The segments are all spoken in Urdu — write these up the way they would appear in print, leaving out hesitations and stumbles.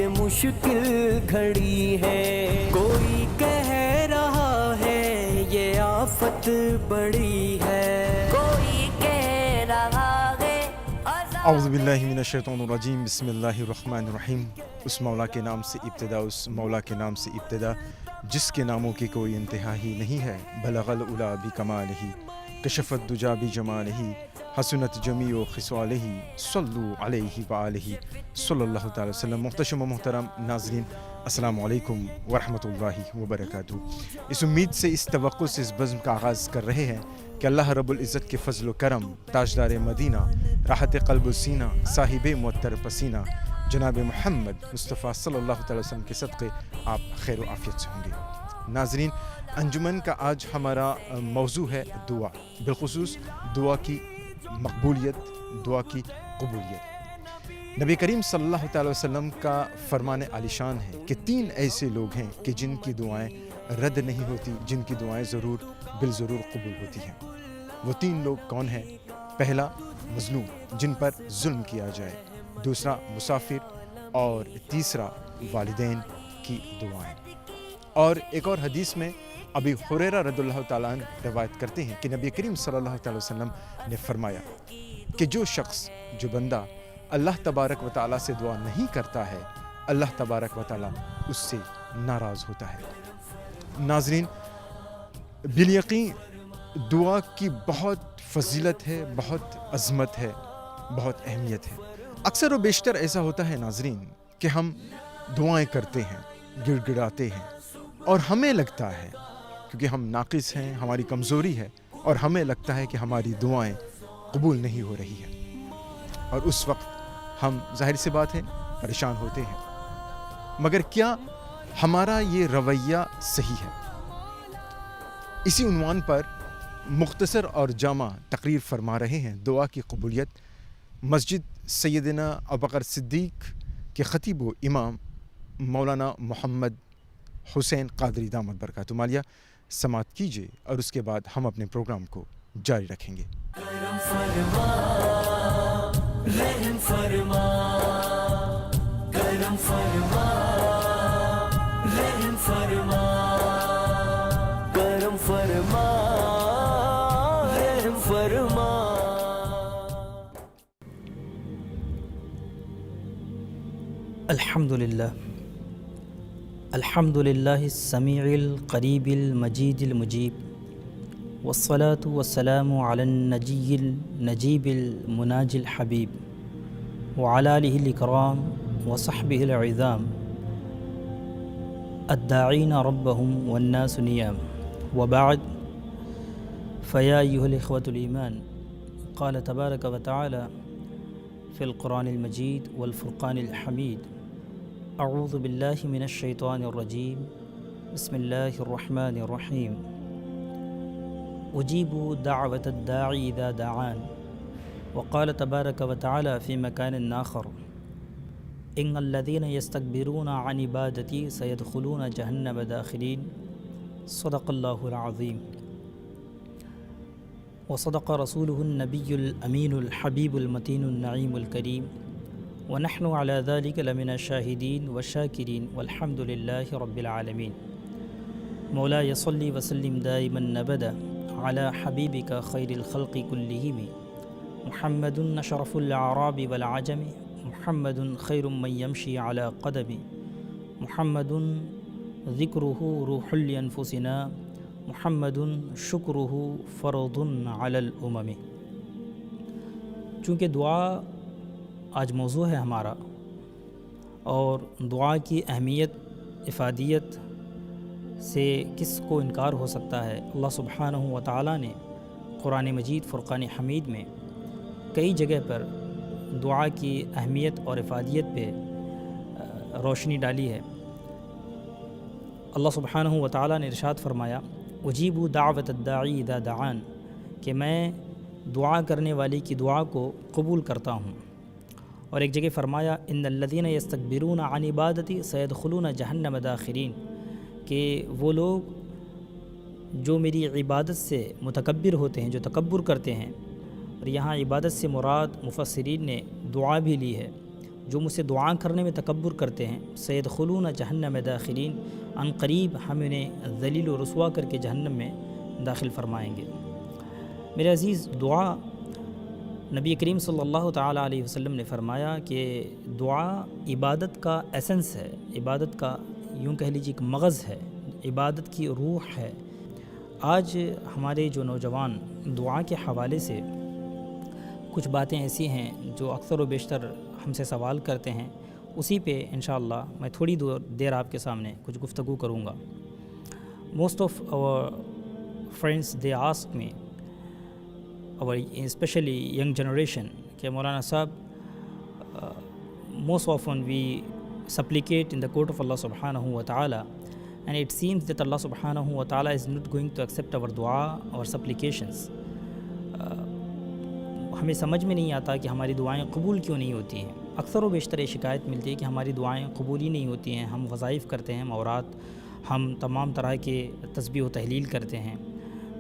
یہ مشکل گھڑی ہے، کوئی کہہ رہا ہے یہ آفت بڑی ہے، کوئی کہہ رہا ہے اعوذ باللہ من الشیطان الرجیم، بسم اللہ الرحمن الرحیم۔ اس مولا کے نام سے ابتدا، اس مولا کے نام سے ابتدا جس کے ناموں کی کوئی انتہا ہی نہیں ہے۔ بلغ العلا بکمالہ، کشف الدجا بجمالہ، حسنت جمیع خصالہ، صلو علیہ وآلہ صلی اللہ تعالی وسلم۔ محتشم و محترم ناظرین، السلام علیکم ورحمۃ اللہ وبرکاتہ۔ اس امید سے، اس توقع سے اس بزم کا آغاز کر رہے ہیں کہ اللہ رب العزت کے فضل و کرم، تاجدار مدینہ، راحت قلب و سینہ، صاحب معطر پسینہ جناب محمد مصطفیٰ صلی اللہ تعالی وسلم کے صدقے آپ خیر و عافیت سے ہوں گے۔ ناظرین، انجمن کا آج ہمارا موضوع ہے دعا، بالخصوص دعا کی مقبولیت، دعا کی قبولیت۔ نبی کریم صلی اللہ تعالی وسلم کا فرمان عالیشان ہے کہ 3 ایسے لوگ ہیں کہ جن کی دعائیں رد نہیں ہوتی، جن کی دعائیں ضرور بالضرور قبول ہوتی ہیں۔ وہ 3 لوگ کون ہیں؟ پہلا مظلوم، جن پر ظلم کیا جائے، دوسرا مسافر، اور تیسرا والدین کی دعائیں۔ اور ایک اور حدیث میں ابی ہریرہ رضی اللہ تعالیٰ عنہ روایت کرتے ہیں کہ نبی کریم صلی اللہ تعالی وسلم نے فرمایا کہ جو شخص، جو بندہ اللہ تبارک و تعالیٰ سے دعا نہیں کرتا ہے، اللہ تبارک و تعالیٰ اس سے ناراض ہوتا ہے۔ ناظرین، بالیقین دعا کی بہت فضیلت ہے، بہت عظمت ہے، بہت اہمیت ہے۔ اکثر و بیشتر ایسا ہوتا ہے ناظرین کہ ہم دعائیں کرتے ہیں، گڑ گڑاتے ہیں، اور ہمیں لگتا ہے، کیونکہ ہم ناقص ہیں، ہماری کمزوری ہے، اور ہمیں لگتا ہے کہ ہماری دعائیں قبول نہیں ہو رہی ہیں، اور اس وقت ہم ظاہر سی بات ہے پریشان ہوتے ہیں۔ مگر کیا ہمارا یہ رویہ صحیح ہے؟ اسی عنوان پر مختصر اور جامع تقریر فرما رہے ہیں دعا کی قبولیت، مسجد سیدنا ابوبکر صدیق کے خطیب و امام مولانا محمد حسین قادری دامت برکاتہ عالیہ۔ سماعت کیجیے اور اس کے بعد ہم اپنے پروگرام کو جاری رکھیں گے۔ کرم فرما، رحم فرما، کرم فرما، رحم فرما، کرم فرما، رحم فرما۔ الحمد للہ، الحمد للہ السمیع القریب المجید المجیب، والصلاة والسلام علی النجی النجیب المناجی الحبیب، وعلی آلہ الاکرام وصحبہ العظام، الداعین ربهم والناس نیام، وبعد، فیا ایھا الاخوة الایمان، قال تبارک وتعالی فی القرآن المجید والفرقان الحمید، اعوذ باللہ من الشیطان الرجیم، بسم اللہ الرحمن الرحیم، اجیبوا دعوة الداعی اذا دعان، وقال تبارک وتعالی فی مکان آخر، ان الذین یستکبرون عن عبادتی سیدخلون جہنم داخرین، صدق اللہ العظیم، وصدق رسولہ النبی الامین الحبیب المتین النعیم الکریم، ونحن على ذلك لمن الشاہدین والشاکرین والحمد للہ رب العالمین۔ مولاي صل وسلم دائما ابدا على حبیبک خیر الخلق کلہم، محمد اشرف الاعراب والعجم، محمد خیر من یمشی على قدم، محمد ذکرہ روح لانفسنا، محمد شکرہ فرض علی الامم۔ چونکہ دعا آج موضوع ہے ہمارا، اور دعا کی اہمیت، افادیت سے کس کو انکار ہو سکتا ہے؟ اللہ سبحانہ و تعالیٰ نے قرآن مجید فرقان حمید میں کئی جگہ پر دعا کی اہمیت اور افادیت پہ روشنی ڈالی ہے۔ اللہ سبحانہ و تعالیٰ نے ارشاد فرمایا، اجیبوا دعوت الداعی اذا دعان، کہ میں دعا کرنے والے کی دعا کو قبول کرتا ہوں۔ اور ایک جگہ فرمایا، ان الذین یستکبرون عن عبادتی سیدخلون جہنم داخرین، کہ وہ لوگ جو میری عبادت سے متکبر ہوتے ہیں، جو تکبر کرتے ہیں، اور یہاں عبادت سے مراد مفسرین نے دعا بھی لی ہے، جو مجھ سے دعا کرنے میں تکبر کرتے ہیں سیدخلون جہنم داخلین، ان قریب ہم انہیں ذلیل و رسوا کر کے جہنم میں داخل فرمائیں گے۔ میرے عزیز، دعا نبی کریم صلی اللہ تعالیٰ علیہ وسلم نے فرمایا کہ دعا عبادت کا ایسنس ہے، عبادت کا یوں کہہ لیجیے کہ مغز ہے، عبادت کی روح ہے۔ آج ہمارے جو نوجوان دعا کے حوالے سے کچھ باتیں ایسی ہیں جو اکثر و بیشتر ہم سے سوال کرتے ہیں، اسی پہ انشاءاللہ میں تھوڑی دیر آپ کے سامنے کچھ گفتگو کروں گا۔ Most of our friends they ask me, our especially young generation, کہ مولانا صاحب most often we supplicate in the court of Allah subhanahu wa ta'ala, and it seems that Allah subhanahu wa ta'ala is not going to accept our dua, our supplications. ہمیں سمجھ میں نہیں آتا کہ ہماری دعائیں قبول کیوں نہیں ہوتی ہیں۔ اکثر و بیشتر یہ شکایت ملتی ہے کہ ہماری دعائیں قبول ہی نہیں ہوتی ہیں، ہم وظائف کرتے ہیں، مورات، ہم تمام طرح کے تسبیح و تحلیل کرتے ہیں،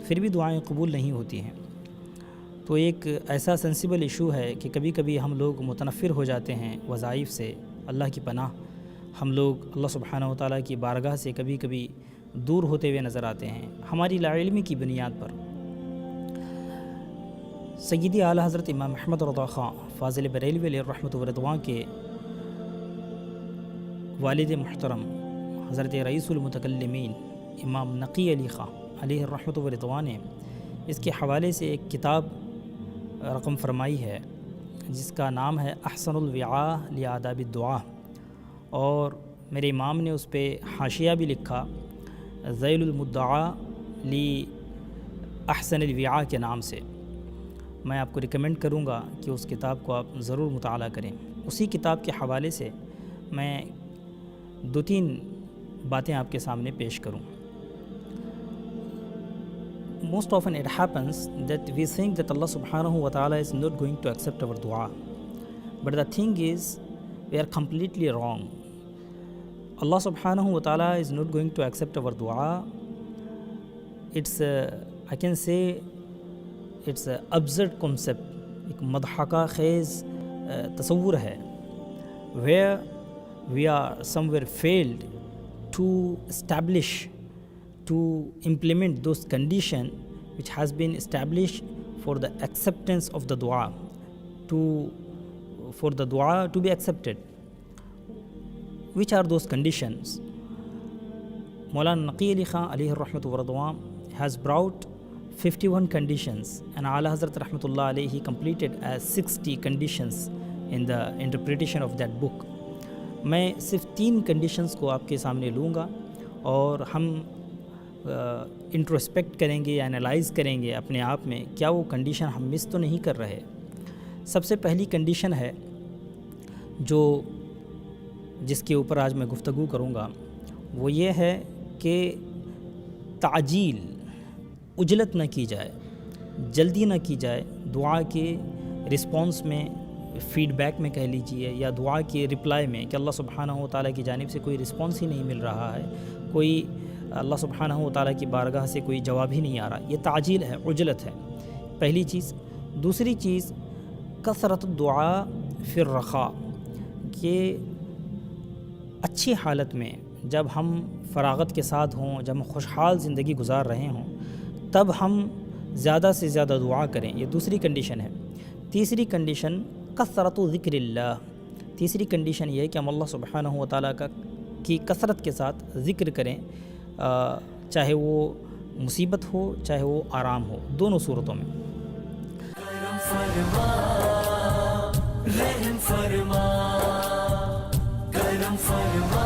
پھر بھی دعائیں قبول نہیں ہوتی ہیں۔ تو ایک ایسا سینسیبل ایشو ہے کہ کبھی کبھی ہم لوگ متنفر ہو جاتے ہیں وظائف سے، اللہ کی پناہ، ہم لوگ اللہ سبحانہ و تعالیٰ کی بارگاہ سے کبھی کبھی دور ہوتے ہوئے نظر آتے ہیں ہماری لا علمی کی بنیاد پر۔ سیدی اعلیٰ حضرت امام احمد رضا خان فاضل بریلوی علیہ رحمۃ و رضوان کے والد محترم حضرت رئیس المتکلمین امام نقی علی خان علیہ رحمۃ و رضوان نے اس کے حوالے سے ایک کتاب رقم فرمائی ہے جس کا نام ہے احسن الوعاء لآداب الدعاء، اور میرے امام نے اس پہ حاشیہ بھی لکھا ذیل المدعا لی احسن الوعاء کے نام سے۔ میں آپ کو ریکمینڈ کروں گا کہ اس کتاب کو آپ ضرور مطالعہ کریں۔ اسی کتاب کے حوالے سے میں 2-3 باتیں آپ کے سامنے پیش کروں۔ Most often it happens that we think that Allah subhanahu wa ta'ala is not going to accept our dua. But the thing is, we are completely wrong. Allah subhanahu wa ta'ala is not going to accept our dua. I can say, it's a absurd concept. ایک مضحکہ خیز تصور ہے where we are somewhere failed to establish, to implement those conditions which has been established for the acceptance of the dua, for the dua to be accepted. Which are those conditions? Maulana Naqi Ali Khan alayhi rahmatu wa radwan has brought 51 conditions, and A'la Hazrat rahmatullah alayhi completed as 60 conditions in the interpretation of that book. میں صرف 3 کنڈیشنز کو آپ کے سامنے لوں گا اور ہم انٹروسپیکٹ کریں گے یا انالائز کریں گے اپنے آپ میں کیا وہ کنڈیشن ہم مس تو نہیں کر رہے۔ سب سے پہلی کنڈیشن ہے جس کے اوپر آج میں گفتگو کروں گا، وہ یہ ہے کہ تعجیل، عجلت نہ کی جائے، جلدی نہ کی جائے دعا کے رسپانس میں، فیڈ بیک میں کہہ لیجئے، یا دعا کی رپلائی میں، کہ اللہ سبحانہ و تعالیٰ کی جانب سے کوئی رسپانس ہی نہیں مل رہا ہے، کوئی اللہ سبحانہ و تعالیٰ کی بارگاہ سے کوئی جواب ہی نہیں آ رہا۔ یہ تعجیل ہے، عجلت ہے، پہلی چیز۔ دوسری چیز کثرت الدعاء فی الرخاء، کہ اچھی حالت میں جب ہم فراغت کے ساتھ ہوں، جب ہم خوشحال زندگی گزار رہے ہوں، تب ہم زیادہ سے زیادہ دعا کریں، یہ دوسری کنڈیشن ہے۔ تیسری کنڈیشن کثرت ذکر اللہ، تیسری کنڈیشن یہ ہے کہ ہم اللہ سبحانہ و تعالیٰ کی کثرت کے ساتھ ذکر کریں، چاہے وہ مصیبت ہو چاہے وہ آرام ہو، دونوں صورتوں میں۔ کرم فرما، رحم فرما، کرم فرما،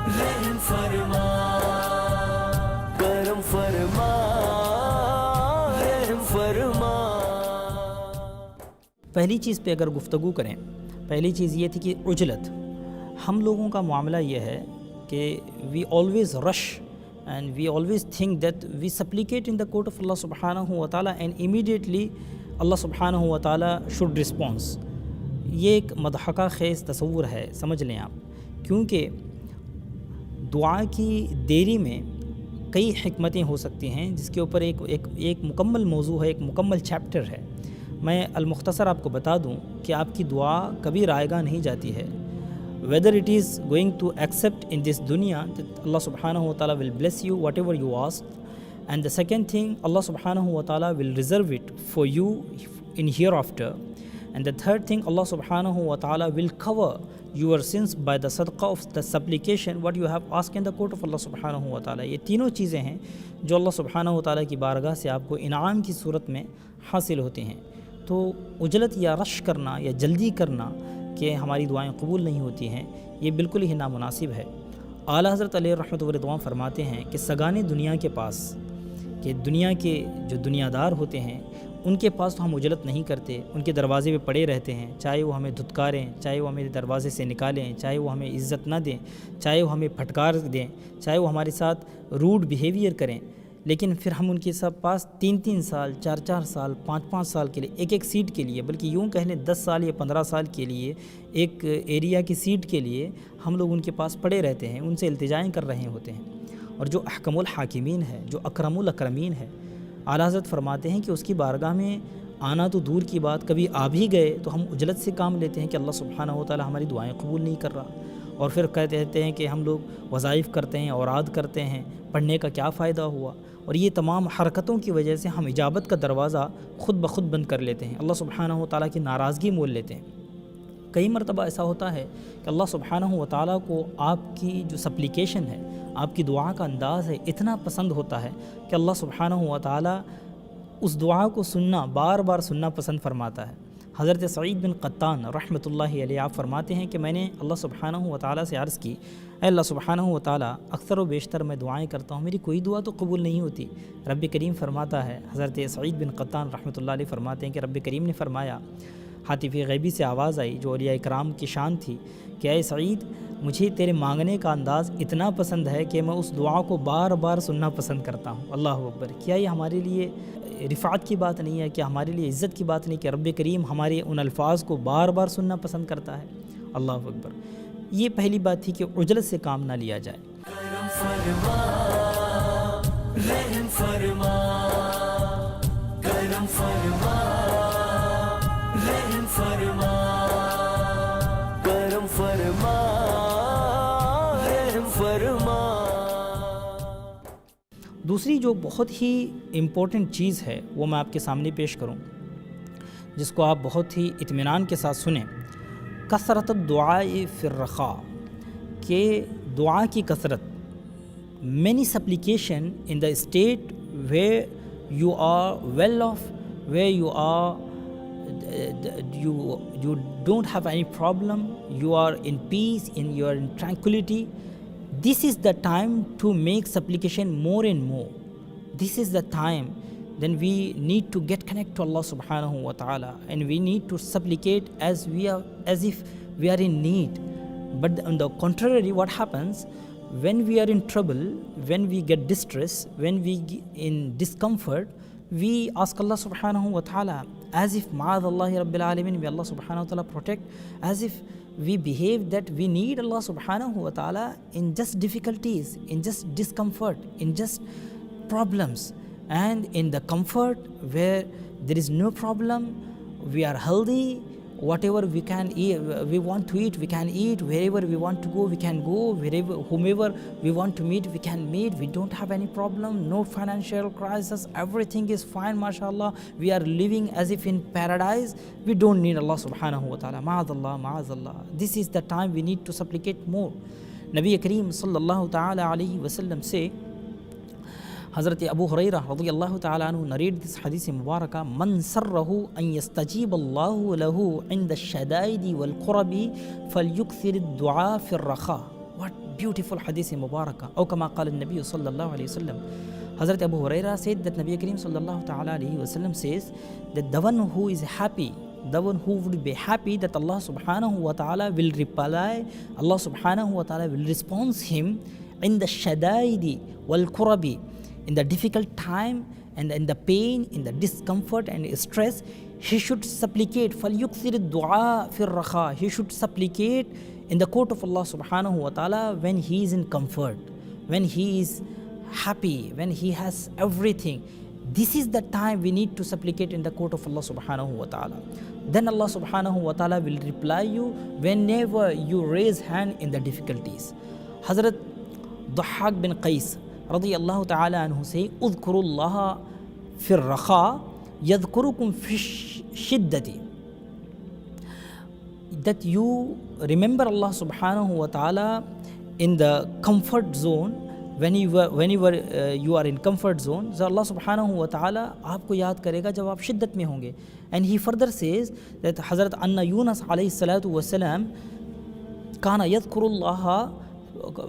رحم فرما، کرم فرما، رحم فرما۔ پہلی چیز پہ اگر گفتگو کریں، پہلی چیز یہ تھی کہ عجلت۔ ہم لوگوں کا معاملہ یہ ہے کہ we always rush and we always think that we supplicate in the court of Allah سبحانہ و تعالیٰ اینڈ امیڈیٹلی اللہ سبحانہ و تعالیٰ شوڈ رسپانس۔ یہ ایک مضحکہ خیز تصور ہے، سمجھ لیں آپ، کیونکہ دعا کی دیری میں کئی حکمتیں ہو سکتی ہیں، جس کے اوپر ایک مکمل موضوع ہے، ایک مکمل چیپٹر ہے۔ میں المختصر آپ کو بتا دوں کہ آپ کی دعا کبھی رائے گاہ نہیں جاتی ہے. Whether it is going to accept in this dunya, that Allah subhanahu wa ta'ala will bless you whatever you ask. And the second thing, Allah subhanahu wa ta'ala will reserve it for you in hereafter. And the third thing, Allah subhanahu wa ta'ala will cover your sins by the sadaqah of the supplication what you have asked in the court of Allah subhanahu wa ta'ala. یہ تینوں چیزیں ہیں جو اللہ subhanahu wa ta'ala کی بارگاہ سے آپ کو انعام کی صورت میں حاصل ہوتے ہیں. تو عجلت یا رش کرنا یا جلدی کرنا کہ ہماری دعائیں قبول نہیں ہوتی ہیں، یہ بالکل ہی نامناسب ہے. اعلیٰ حضرت علیہ رحمۃ و رضوان فرماتے ہیں کہ سگانے دنیا کے پاس، کہ دنیا کے جو دنیا دار ہوتے ہیں ان کے پاس تو ہم عجلت نہیں کرتے، ان کے دروازے پہ پڑے رہتے ہیں، چاہے وہ ہمیں دھتکاریں، چاہے وہ ہمیں دروازے سے نکالیں، چاہے وہ ہمیں عزت نہ دیں، چاہے وہ ہمیں پھٹکار دیں، چاہے وہ ہمارے ساتھ روڈ بیہیویئر کریں، لیکن پھر ہم ان کے ساتھ پاس 3 سال 4 سال 5 سال کے لیے ایک سیٹ کے لیے، بلکہ یوں کہہ لیں 10 سال یا 15 سال کے لیے ایک ایریا کی سیٹ کے لیے ہم لوگ ان کے پاس پڑے رہتے ہیں، ان سے التجائیں کر رہے ہوتے ہیں. اور جو احکم الحاکمین ہے، جو اکرم الاکرمین ہے، اعلیٰ حضرت فرماتے ہیں کہ اس کی بارگاہ میں آنا تو دور کی بات، کبھی آ بھی گئے تو ہم عجلت سے کام لیتے ہیں کہ اللہ سبحانہ و تعالی ہماری دعائیں قبول نہیں کر رہا، اور پھر کہتے ہیں کہ ہم لوگ وظائف کرتے ہیں، اوراد کرتے ہیں، پڑھنے کا کیا فائدہ ہوا. اور یہ تمام حرکتوں کی وجہ سے ہم اجابت کا دروازہ خود بخود بند کر لیتے ہیں، اللہ سبحانہ و تعالیٰ کی ناراضگی مول لیتے ہیں. کئی مرتبہ ایسا ہوتا ہے کہ اللہ سبحانہ و تعالیٰ کو آپ کی جو سپلیکیشن ہے، آپ کی دعا کا انداز ہے، اتنا پسند ہوتا ہے کہ اللہ سبحانہ و تعالیٰ اس دعا کو سننا، بار بار سننا پسند فرماتا ہے. حضرت سعید بن قطان رحمۃ اللہ علیہ آپ فرماتے ہیں کہ میں نے اللہ سبحانہ و تعالیٰ سے عرض کی، اے اللہ سبحانہ و تعالیٰ اکثر و بیشتر میں دعائیں کرتا ہوں، میری کوئی دعا تو قبول نہیں ہوتی. رب کریم فرماتا ہے، حضرت سعید بن قطان رحمۃ اللہ علیہ فرماتے ہیں کہ رب کریم نے فرمایا، ہاتف غیبی سے آواز آئی جو اولیاء اکرام کی شان تھی کہ اے سعید، مجھے تیرے مانگنے کا انداز اتنا پسند ہے کہ میں اس دعا کو بار بار سننا پسند کرتا ہوں. اللہ اکبر. کیا یہ ہمارے لیے رفعت کی بات نہیں ہے؟ کیا ہمارے لیے عزت کی بات نہیں کہ رب کریم ہمارے ان الفاظ کو بار بار سننا پسند کرتا ہے؟ اللہ اکبر. یہ پہلی بات تھی کہ عجلت سے کام نہ لیا جائے. کرم فرما رحم فرما، کرم فرما رحم فرما، کرم فرما رحم فرما. دوسری جو بہت ہی امپورٹنٹ چیز ہے وہ میں آپ کے سامنے پیش کروں، جس کو آپ بہت ہی اطمینان کے ساتھ سنیں. کثرت الدعاء فی الرخاء، کہ دعا کی کثرت. Many supplication in the state where you are well off, where you are you don't have any problem, you are in peace, you are in tranquility. This is the time to make supplication more and more. This is the time then we need to get connect to Allah subhanahu wa ta'ala, and we need to supplicate as if we are in need. But on the contrary, what happens when we are in trouble, when we get distress, when we in discomfort, we ask Allah subhanahu wa ta'ala as if ma'adallahi rabbil alamin, may Allah subhanahu wa ta'ala protect, as if we behave that we need Allah subhanahu wa ta'ala in just difficulties, in just discomfort, in just problems. And in the comfort where there is no problem, we are healthy, whatever we can eat, we want to eat, we can eat, wherever we want to go, we can go, wherever, whomever we want to meet, we can meet, we don't have any problem, no financial crisis, everything is fine, mashallah, we are living as if in paradise, we don't need Allah subhanahu wa ta'ala, ma'adallah, ma'adallah. This is the time we need to supplicate more. Nabi Kareem sallallahu ta'ala alayhi wa sallam say, حضرت ابو ہریرہ رضی اللہ تعالیٰ عنہ narrate this حدیث مبارکہ، من سرہ ان یستجیب اللہ لہ عند الشدائد والقرب فلیکثر الدعاء فی الرخاء. What beautiful حدیث مبارکہ. او کما قال النبی صلی اللہ علیہ وسلم. حضرت ابو ہریرہ said that نبی کریم صلی اللہ تعالیٰ علیہ وسلم says that the one who is happy, the one who would be happy that Allah subhanahu wa ta'ala will reply, Allah subhanahu wa ta'ala will respond him in the shadaidi wal kurabi, in the difficult time and in the pain, in the discomfort and stress, he should supplicate. فَلْيُكْثِرِ الدُّعَاء فِي الرَّخَاء. He should supplicate in the court of Allah subhanahu wa ta'ala when he is in comfort, when he is happy, when he has everything. this is the time we need to supplicate in the court of Allah subhanahu wa ta'ala. Then Allah subhanahu wa ta'ala will reply you whenever you raise hand in the difficulties. Hazrat Dhahhak bin Qais radiyallahu ta'ala anhu say, udhkurullaha fir rakha yadhkurukum fi shiddati. That you remember Allah subhanahu wa ta'ala in the comfort zone. whenever you are in comfort zone, so Allah subhanahu wa ta'ala آپ کو یاد کرے گا جب آپ شدت میں ہوں گے. And he further says that Hazrat Anna Yunus alayhi salatu wasalam kana yadhkurullaha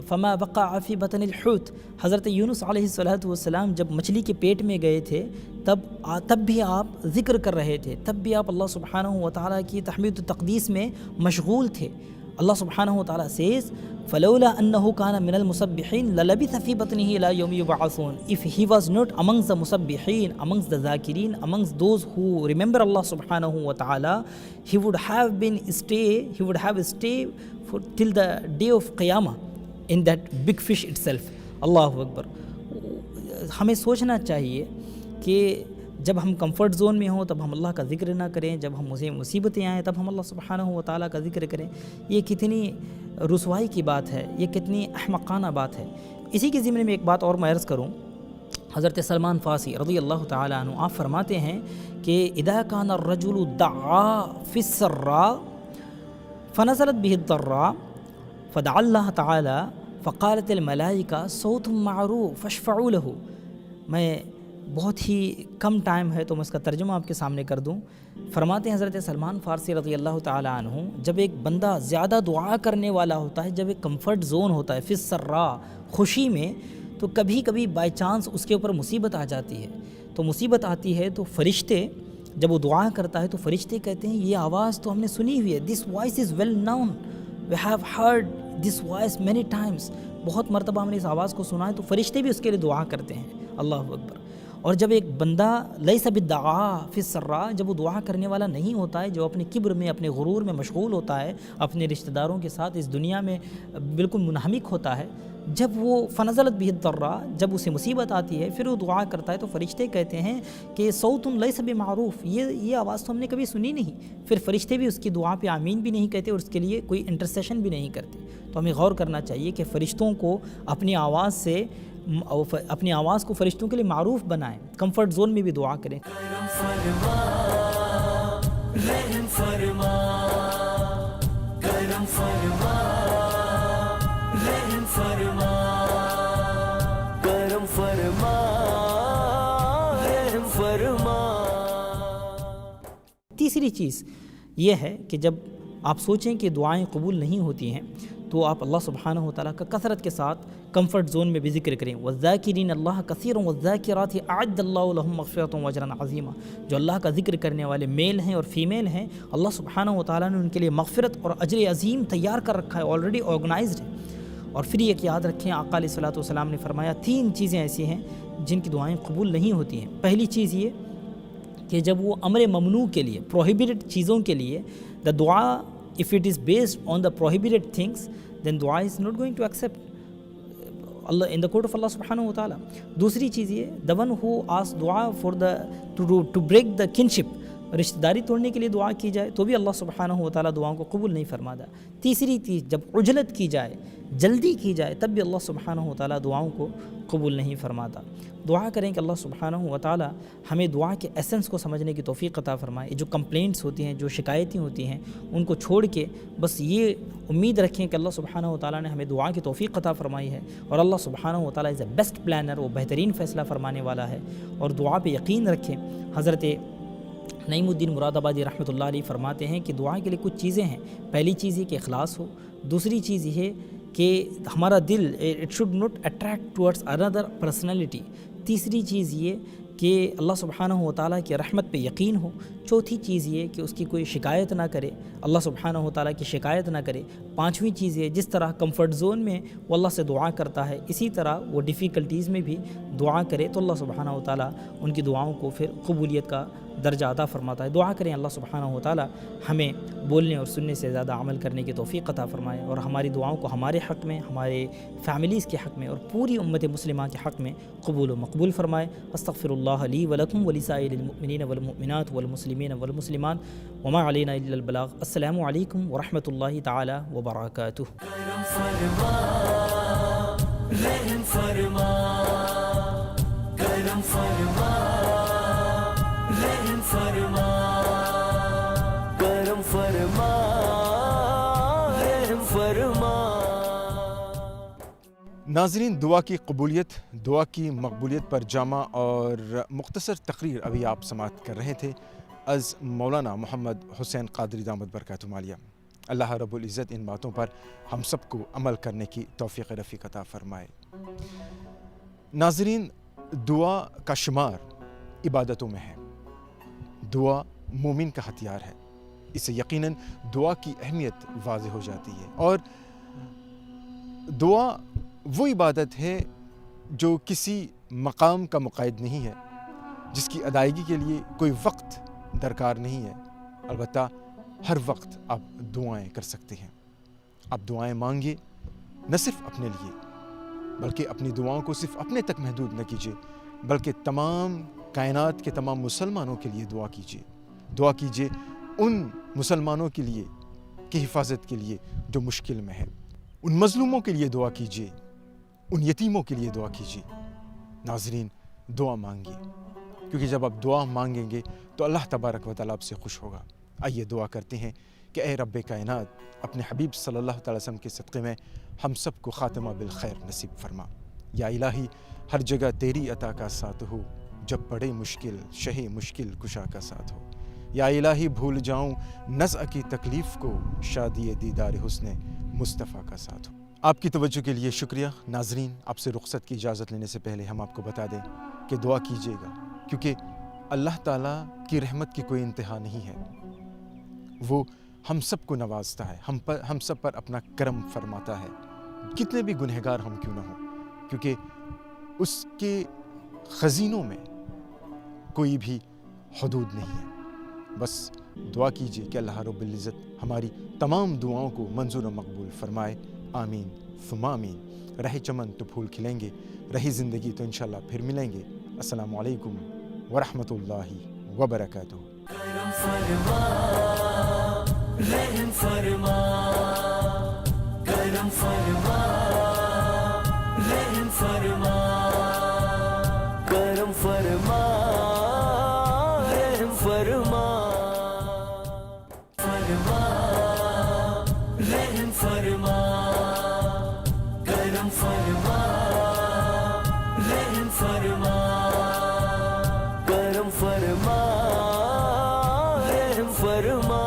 فما وقع في بطن الحوت. حضرت یونس علیہ الصلوۃ والسلام جب مچھلی کے پیٹ میں گئے تھے تب بھی آپ ذکر کر رہے تھے, تب بھی آپ اللہ سبحانہ و تعالیٰ کی تحمید و تقدیس میں مشغول تھے. اللہ سبحانہ و تعالیٰ says فلولا انه كان من المسبحين للبث في بطنه الى يوم يبعثون. If he was not amongst the musabbihin, amongst the zakirin, amongst those who remember Allah subhanahu wa ta'ala, he would have stay for till the day of Qiyamah in that big fish itself. اللہ اکبر. ہمیں سوچنا چاہیے کہ جب ہم کمفرٹ زون میں ہوں تب ہم اللہ کا ذکر نہ کریں, جب ہم مصیبتیں آئیں تب ہم اللہ سبحانہ و تعالیٰ کا ذکر کریں. یہ کتنی رسوائی کی بات ہے, یہ کتنی احمقانہ بات ہے. اسی کے ضمن میں ایک بات اور میں عرض کروں. حضرت سلمان فارسی رضی اللہ تعالیٰ عنہ آپ فرماتے ہیں کہ اذا كان الرجل دعا في السراء فنزلت به الضراء فدعا اللہ تعالی فقالت الملائکہ صوت معروف فاشفعوا له. میں بہت ہی کم ٹائم ہے تو میں اس کا ترجمہ آپ کے سامنے کر دوں. فرماتے ہیں حضرت سلمان فارسی رضی اللہ تعالی عنہ, جب ایک بندہ زیادہ دعا کرنے والا ہوتا ہے, جب ایک کمفرٹ زون ہوتا ہے فی السراء خوشی میں, تو کبھی کبھی بائی چانس اس کے اوپر مصیبت آ جاتی ہے. تو مصیبت آتی ہے تو فرشتے جب وہ دعا کرتا ہے تو فرشتے کہتے ہیں یہ آواز تو ہم نے سنی ہوئی ہے, this voice is well known, we have heard this voice many times. بہت مرتبہ ہم نے اس آواز کو سنا ہے. تو فرشتے بھی اس کے لیے دعا کرتے ہیں. اللہ اکبر. اور جب ایک بندہ لیس بالدعاء فی السراء, جب وہ دعا کرنے والا نہیں ہوتا ہے, جو اپنے کبر میں اپنے غرور میں مشغول ہوتا ہے, اپنے رشتہ داروں کے ساتھ اس دنیا میں بالکل منہمک ہوتا ہے, جب وہ فنزلت به الضراء, جب اسے مصیبت آتی ہے پھر وہ دعا کرتا ہے تو فرشتے کہتے ہیں کہ صوت لیس بمعروف, یہ آواز تو ہم نے کبھی سنی نہیں. پھر فرشتے بھی اس کی دعا پہ آمین بھی نہیں کہتے اور اس کے لیے کوئی انٹرسیشن بھی نہیں کرتے. تو ہمیں غور کرنا چاہیے کہ فرشتوں کو اپنی آواز کو فرشتوں کے لیے معروف بنائیں, کمفرٹ زون میں بھی دعا کریں. کرم فرما رحم فرما, کرم فرما رحم فرما, کرم فرما رحم فرما. تیسری چیز یہ ہے کہ جب آپ سوچیں کہ دعائیں قبول نہیں ہوتی ہیں تو آپ اللہ سبحانہ و تعالیٰ کا کثرت کے ساتھ کمفرٹ زون میں بھی ذکر کریں. والذاکرین اللہ کثیرا والذاکرات اعد اللہ لهم مغفرۃ واجرا عظیما. جو اللہ کا ذکر کرنے والے میل ہیں اور فیمیل ہیں, اللہ سبحانہ و تعالیٰ نے ان کے لیے مغفرت اور اجر عظیم تیار کر رکھا ہے, آلریڈی آرگنائزڈ ہے. اور پھر یہ یاد رکھیں آقا علیہ الصلوۃ والسلام نے فرمایا 3 چیزیں ایسی ہیں جن کی دعائیں قبول نہیں ہوتی ہیں. پہلی چیز یہ کہ جب وہ امر ممنوع کے لیے, پروہیبٹڈ چیزوں کے لیے, دا دعا if it is based on the prohibited things, then dua is not going to accept Allah in the court of Allah subhanahu wa ta'ala. دوسری چیز یہ, the one who asks dua for to break the kinship, رشتہ داری توڑنے کے لیے دعا کی جائے تو بھی اللہ سبحانہ و تعالیٰ دعاؤں کو قبول نہیں فرماتا. تیسری چیز, جب عجلت کی جائے, جلدی کی جائے, تب بھی اللہ سبحانہ و تعالیٰ دعاؤں کو قبول نہیں فرماتا. دعا کریں کہ اللہ سبحانہ و تعالیٰ ہمیں دعا کے ایسنس کو سمجھنے کی توفیق عطا فرمائے. جو کمپلینٹس ہوتی ہیں, جو شکایتیں ہوتی ہیں, ان کو چھوڑ کے بس یہ امید رکھیں کہ اللہ سبحانہ و تعالیٰ نے ہمیں دعا کی توفیق عطا فرمائی ہے, اور اللہ سبحانہ و تعالیٰ از اے بیسٹ پلانر, وہ بہترین فیصلہ فرمانے والا ہے. اور دعا پہ یقین رکھیں. حضرت نعیم الدین مراد آبادی رحمۃ اللہ علیہ فرماتے ہیں کہ دعا کے لیے کچھ چیزیں ہیں. پہلی چیز یہ کہ اخلاص ہو. دوسری چیز یہ ہے کہ ہمارا دل it should not attract towards another personality. تیسری چیز یہ کہ اللہ سبحانہ و تعالیٰ کی رحمت پہ یقین ہو. چوتھی چیز یہ کہ اس کی کوئی شکایت نہ کرے, اللہ سبحانہ و تعالیٰ کی شکایت نہ کرے. پانچویں چیز یہ, جس طرح کمفرٹ زون میں وہ اللہ سے دعا کرتا ہے اسی طرح وہ ڈیفیکلٹیز میں بھی دعا کرے تو اللہ سبحانہ و تعالیٰ ان کی دعاؤں کو پھر قبولیت کا درجہ عطا فرماتا ہے۔ دعا کریں اللہ سبحانہ و تعالی ہمیں بولنے اور سننے سے زیادہ عمل کرنے کی توفیق عطا فرمائے، اور ہماری دعاؤں کو ہمارے حق میں، ہمارے فیملیز کے حق میں اور پوری امت مسلمہ کے حق میں قبول و مقبول فرمائے۔ استغفر اللہ لی ولکم ولسائر المؤمنین والمؤمنات والمسلمین والمسلمات وما علینا الا البلاغ۔ السلام علیکم ورحمۃ اللہ تعالی وبرکاتہ۔ کرم فرما رحم فرما کرم فرما رحم فرما کرم فرما رحم فرما۔ ناظرین، دعا کی قبولیت، دعا کی مقبولیت پر جامع اور مختصر تقریر ابھی آپ سماعت کر رہے تھے از مولانا محمد حسین قادری دامت برکاتہ عالیہ۔ اللہ رب العزت ان باتوں پر ہم سب کو عمل کرنے کی توفیق رفیق عطا فرمائے۔ ناظرین، دعا کا شمار عبادتوں میں ہے۔ دعا مومن کا ہتھیار ہے، اس سے یقیناً دعا کی اہمیت واضح ہو جاتی ہے۔ اور دعا وہ عبادت ہے جو کسی مقام کا مقید نہیں ہے، جس کی ادائیگی کے لیے کوئی وقت درکار نہیں ہے۔ البتہ ہر وقت آپ دعائیں کر سکتے ہیں۔ آپ دعائیں مانگے، نہ صرف اپنے لیے، بلکہ اپنی دعاؤں کو صرف اپنے تک محدود نہ کیجیے، بلکہ تمام کائنات کے تمام مسلمانوں کے لیے دعا کیجیے۔ دعا کیجیے ان مسلمانوں کے لیے کی حفاظت کے لیے جو مشکل میں ہیں، ان مظلوموں کے لیے دعا کیجیے، ان یتیموں کے لیے دعا کیجیے۔ ناظرین، دعا مانگیے، کیونکہ جب آپ دعا مانگیں گے تو اللہ تبارک و تعالیٰ آپ سے خوش ہوگا۔ آئیے دعا کرتے ہیں کہ اے رب کائنات، اپنے حبیب صلی اللہ تعالی وسلم کے صدقے میں ہم سب کو خاتمہ بالخیر نصیب فرما۔ یا الہی، ہر جگہ تیری عطا کا ساتھ ہو، جب پڑے مشکل شہ مشکل کشا کا ساتھ ہو۔ یا الہی، بھول جاؤں نزع کی تکلیف کو، شادی دیدار حسن مصطفیٰ کا ساتھ ہو۔ آپ کی توجہ کے لیے شکریہ۔ ناظرین، آپ سے رخصت کی اجازت لینے سے پہلے ہم آپ کو بتا دیں کہ دعا کیجیے گا، کیونکہ اللہ تعالیٰ کی رحمت کی کوئی انتہا نہیں ہے۔ وہ ہم سب کو نوازتا ہے، ہم سب پر اپنا کرم فرماتا ہے، کتنے بھی گنہگار ہم کیوں نہ ہوں، کیونکہ اس کے خزینوں میں کوئی بھی حدود نہیں ہے۔ بس دعا کیجیے کہ اللہ رب العزت ہماری تمام دعاؤں کو منظور و مقبول فرمائے۔ آمین ثم آمین۔ رہے چمن تو پھول کھلیں گے، رہی زندگی تو انشاءاللہ پھر ملیں گے۔ السلام علیکم ورحمۃ اللہ وبرکاتہ۔ کرم فرما رحم فرما کرم فرما رحم فرما کرم فرما رحم فرما فرما رحم فرما کرم فرما رحم فرما کرم فرما رحم فرما۔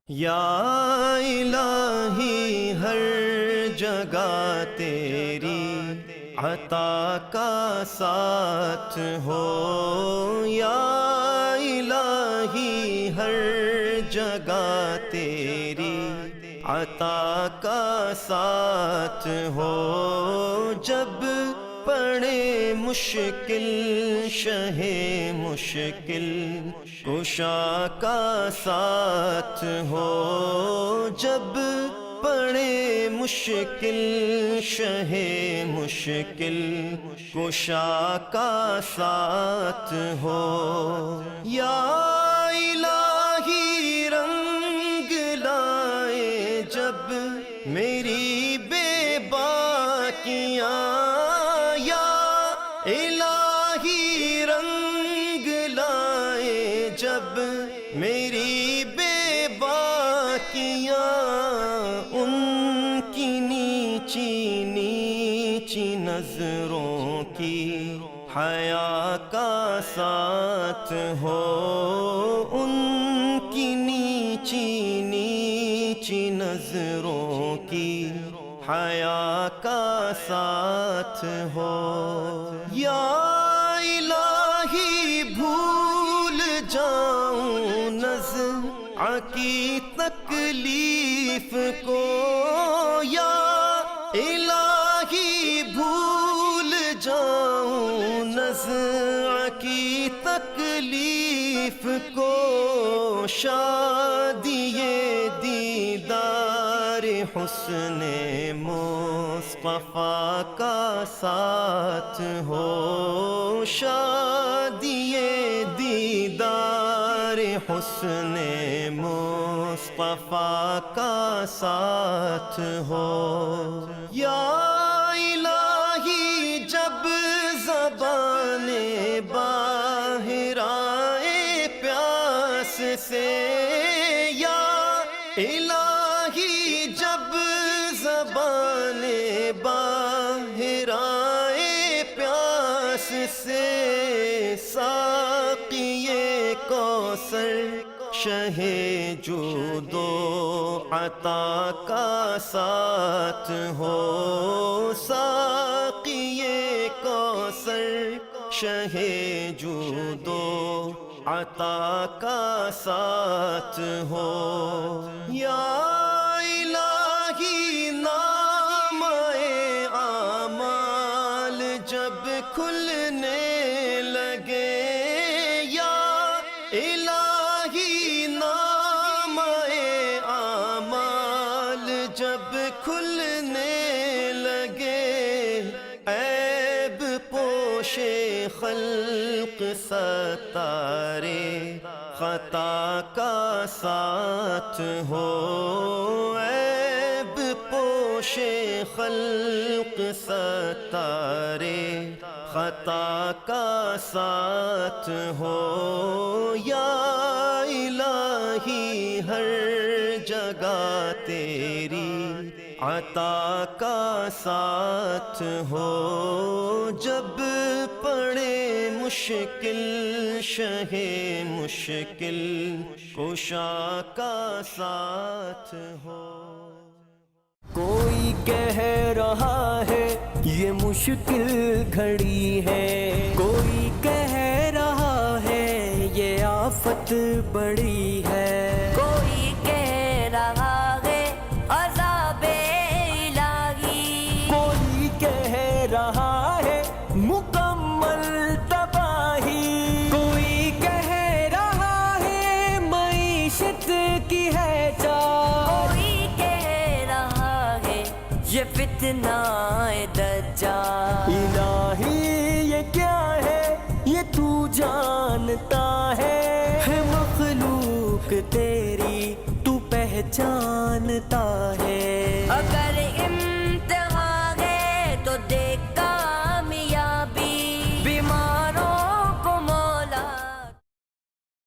یا الہی، ہر جگہ تیری عطا کا ساتھ ہو۔ یا الہی، ہر جگہ تیری عطا کا ساتھ ہو۔ جب پڑے مشکل شہ مشکل کشا کا ساتھ ہو۔ جب پڑے مشکل شہ مشکل کشا کا ساتھ ہو۔ یا الہی، رنگ لائے جب میری بے باکیاں۔ یا الہی، رنگ لائے جب میری بے باکیاں۔ ان کی نیچی نیچی نظروں کی حیا کا ساتھ ہو۔ ان کی نیچی نیچی نظروں کی حیا کا ساتھ ہو۔ یا الہی، بھول جاؤں نزع کی تکلیف کو۔ یا الہی، بھول جاؤں نزع کی تکلیف کو شادی دیدار حسن مصطفیٰ کا ساتھ ہو، شادی دیدار حسن مصطفیٰ کا ساتھ ہو۔ یا الہی جب زبان باہر آئے پیاس سے، یا الہی جب زبان باہر آئے پیاس سے، ساقی کوثر شہ جود و عطا کا ساتھ ہو، ساقی کوثر شہ جود و عطا کا ساتھ ہو۔ یا الہی نامہ اعمال جب کھلنے لگے، یا الہی نامہ اعمال جب کھلنے لگے، عیب پوش خلق ستارے خطا کا ساتھ ہو، عیب پوش خلق ستارے خطا کا ساتھ ہو۔ یا الہی ہر جگہ تیری عطا کا ساتھ ہو، جب پڑے مشکل شہ مشکل کشا کا ساتھ ہو۔ کوئی کہہ رہا ہے یہ مشکل گھڑی ہے، کوئی کہہ رہا ہے یہ آفت بڑی ہے، کوئی کہہ رہا ہے عذاب الہی، کوئی کہہ رہا ہے مکمل تباہی، کوئی کہہ رہا ہے معیشت کی ہے چار، کوئی کہہ رہا ہے یہ فتنہ دجال۔ الہی یہ کیا ہے یہ تو جانتا ہے مخلوق تیری تو پہچانتا ہے، اگر